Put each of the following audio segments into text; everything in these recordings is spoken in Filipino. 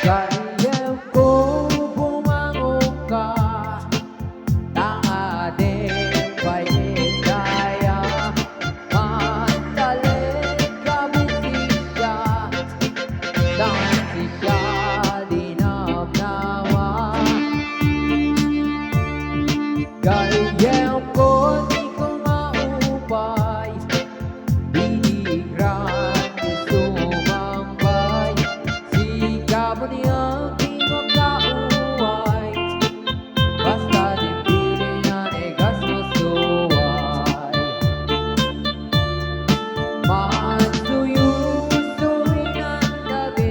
Kaya ko bumangon ka Tanganin paitaya Matalit kabisisya Dansisya dinamnawa Kaya ko di ko maupay Binigran di sumambay Sikap mo niyang di magkauway Basta di pili na negas mo suway Mansuyusuin ang gabi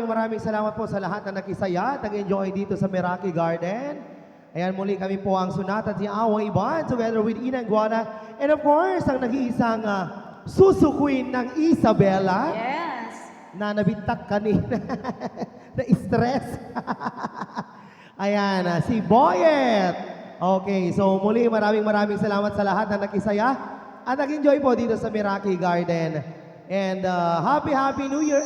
maraming salamat po sa lahat na nakisaya at nag-enjoy dito sa Meraki Garden. Ayan, muli kami po ang Sunat at si Awang Iban together with Inang Guana. And of course, ang nag-iisang Susu Queen ng Isabela Yes. na nabitak kanina. Na-stress. Ayan, si Boyet. Okay, so muli maraming salamat sa lahat na nakisaya at nag-enjoy po dito sa Meraki Garden. And Happy New Year,